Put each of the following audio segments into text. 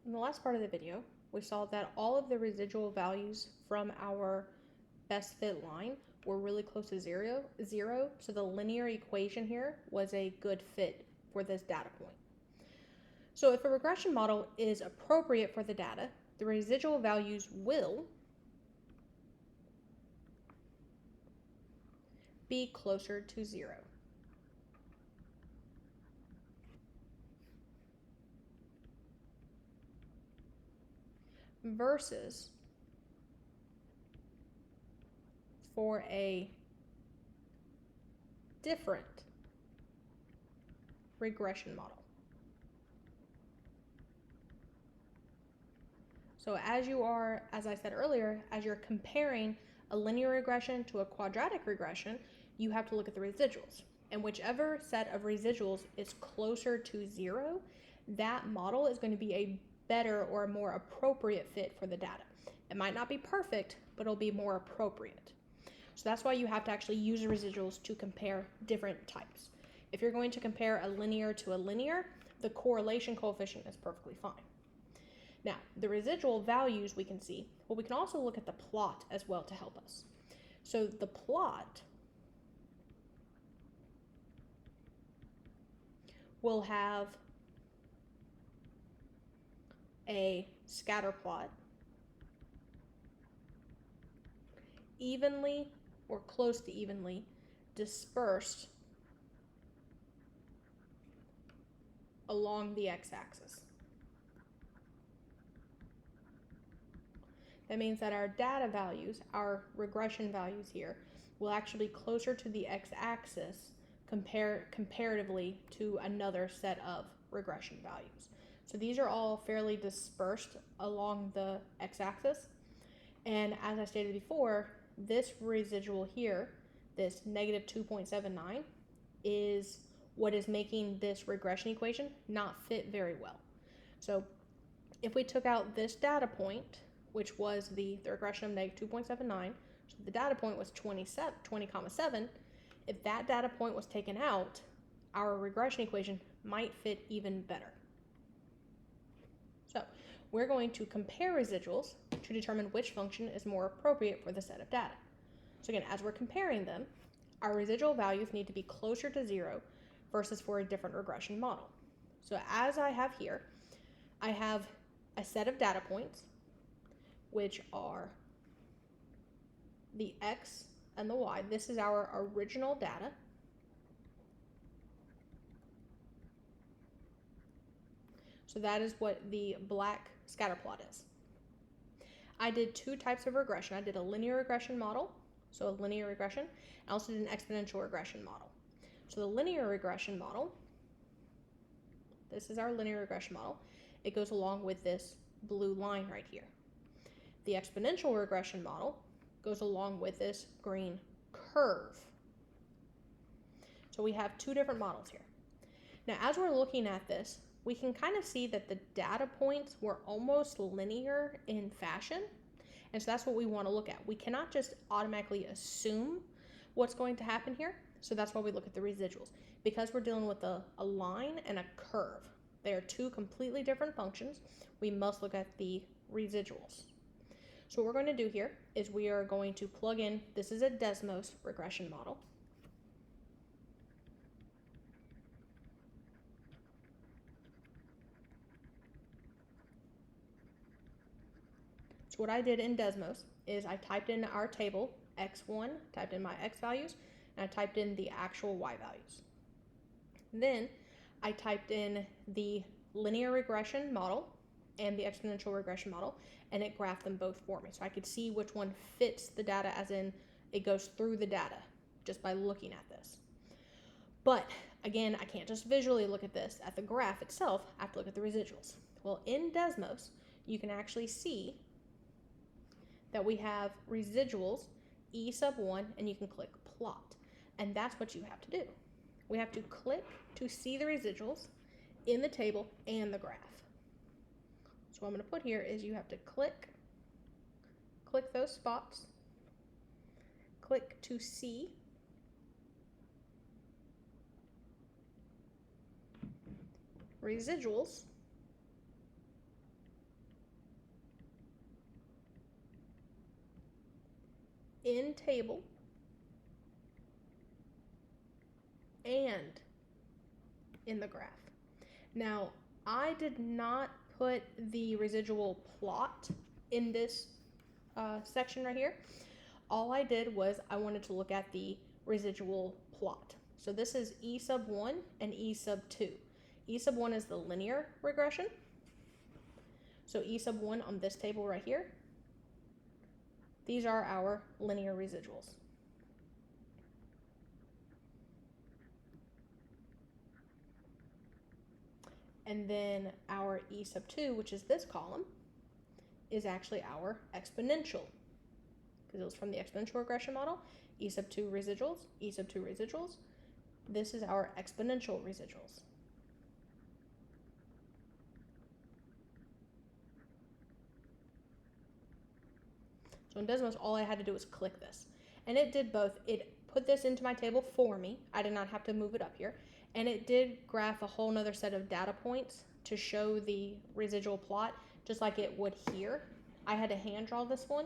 In the last part of the video, we saw that all of the residual values from our best fit line were really close to zero, so the linear equation here was a good fit for this data point. So if a regression model is appropriate for the data, the residual values will be closer to zero. Versus for a different regression model. So as I said earlier, as you're comparing a linear regression to a quadratic regression, you have to look at the residuals. And whichever set of residuals is closer to zero, that model is going to be a better or a more appropriate fit for the data. It might not be perfect, but it'll be more appropriate. So that's why you have to actually use the residuals to compare different types. If you're going to compare a linear to a linear, the correlation coefficient is perfectly fine. Now, the residual values we can see, but we can also look at the plot as well to help us. So the plot will have a scatter plot evenly or close to evenly dispersed along the x-axis. That means that our data values, our regression values here, will actually be closer to the x-axis comparatively to another set of regression values. So these are all fairly dispersed along the x-axis. And as I stated before, this residual here, this negative 2.79, is what is making this regression equation not fit very well. So if we took out this data point, which was the regression of negative 2.79, so the data point was 20,7, if that data point was taken out, our regression equation might fit even better. So we're going to compare residuals to determine which function is more appropriate for the set of data. So again, as we're comparing them, our residual values need to be closer to zero versus for a different regression model. So as I have here, I have a set of data points, which are the x and the y. This is our original data. So that is what the black scatter plot is. I did two types of regression. I did a linear regression model, so a linear regression. I also did an exponential regression model. So the linear regression model, this is our linear regression model. It goes along with this blue line right here. The exponential regression model goes along with this green curve. So we have two different models here. Now, as we're looking at this, we can kind of see that the data points were almost linear in fashion. And so that's what we want to look at. We cannot just automatically assume what's going to happen here. So that's why we look at the residuals. Because we're dealing with a line and a curve. They are two completely different functions. We must look at the residuals. So what we're going to do here is we are going to plug in, this is a Desmos regression model. So what I did in Desmos is I typed in our table, x1, typed in my x values, and I typed in the actual y values. Then I typed in the linear regression model and the exponential regression model, and it graphed them both for me. So I could see which one fits the data, as in it goes through the data just by looking at this. But again, I can't just visually look at this at the graph itself. I have to look at the residuals. Well, in Desmos, you can actually see that we have residuals E sub 1, and you can click plot. And that's what you have to do. We have to click to see the residuals in the table and the graph. So what I'm going to put here is you have to click those spots, click to see, residuals, in table and in the graph. Now, I did not put the residual plot in this section right here. All I did was I wanted to look at the residual plot. So this is E sub 1 and E sub 2. E sub 1 is the linear regression. So E sub 1 on this table right here, these are our linear residuals. And then our E sub 2, which is this column, is actually our exponential, because it was from the exponential regression model. E sub 2 residuals, E sub 2 residuals. This is our exponential residuals. So in Desmos, all I had to do was click this. And it did both. It put this into my table for me. I did not have to move it up here. And it did graph a whole nother set of data points to show the residual plot, just like it would here. I had to hand draw this one,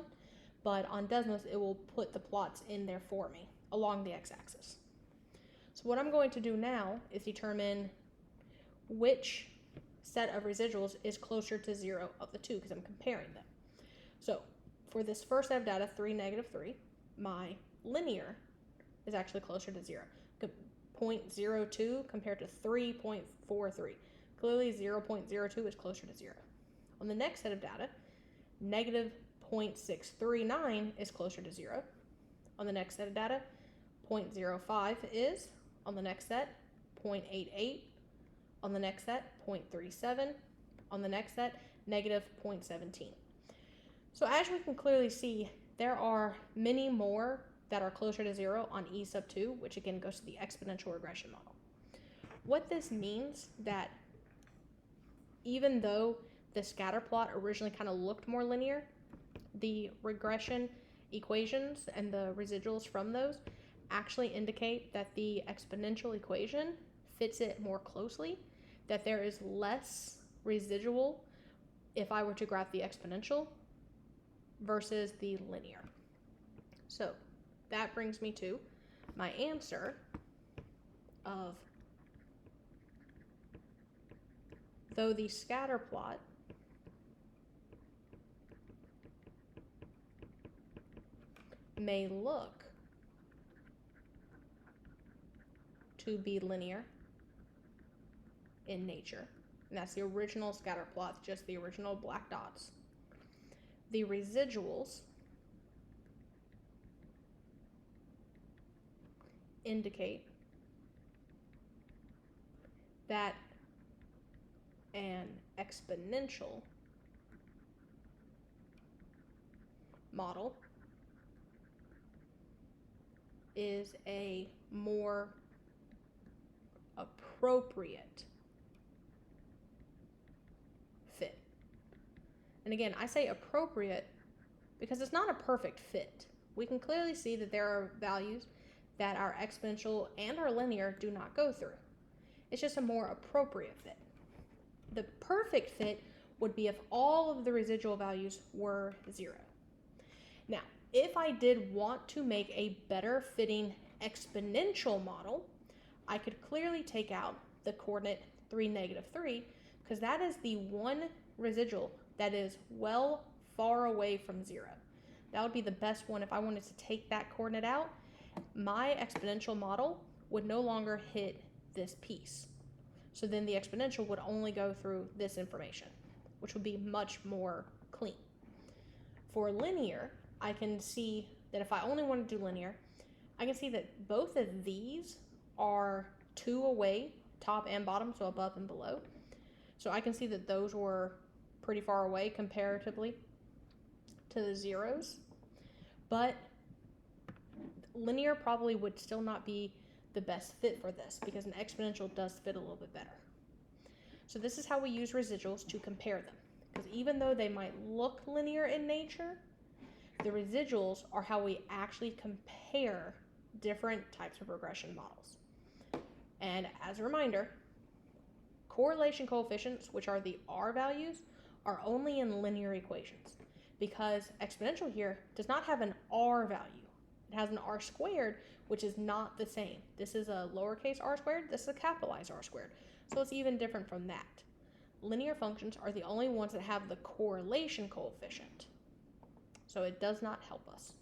but on Desmos, it will put the plots in there for me along the x-axis. So what I'm going to do now is determine which set of residuals is closer to 0 of the two, because I'm comparing them. So for this first set of data, 3, -3, my linear is actually closer to 0. 0.02 compared to 3.43. Clearly 0.02 is closer to 0. On the next set of data, -0.639 is closer to 0. On the next set of data, 0.05 is. On the next set, 0.88. On the next set, 0.37. On the next set, -0.17. So as we can clearly see, there are many more that are closer to 0 on E sub 2, which again goes to the exponential regression model. What this means that even though the scatter plot originally kind of looked more linear, the regression equations and the residuals from those actually indicate that the exponential equation fits it more closely, that there is less residual if I were to graph the exponential versus the linear. So that brings me to my answer of, though the scatter plot may look to be linear in nature, and that's the original scatter plot, just the original black dots, the residuals indicate that an exponential model is a more appropriate fit. And again, I say appropriate because it's not a perfect fit. We can clearly see that there are values that our exponential and our linear do not go through. It's just a more appropriate fit. The perfect fit would be if all of the residual values were 0. Now, if I did want to make a better fitting exponential model, I could clearly take out the coordinate 3, -3, because that is the one residual that is well far away from 0. That would be the best one. If I wanted to take that coordinate out, my exponential model would no longer hit this piece. So then the exponential would only go through this information, which would be much more clean. For linear, I can see that if I only want to do linear, I can see that both of these are 2 away, top and bottom, so above and below. So I can see that those were pretty far away comparatively to the zeros, but linear probably would still not be the best fit for this because an exponential does fit a little bit better. So this is how we use residuals to compare them, because even though they might look linear in nature, the residuals are how we actually compare different types of regression models. And as a reminder, correlation coefficients, which are the R values, are only in linear equations, because exponential here does not have an R value. It has an r squared, which is not the same. This is a lowercase r squared. This is a capitalized r squared. So it's even different from that. Linear functions are the only ones that have the correlation coefficient. So it does not help us.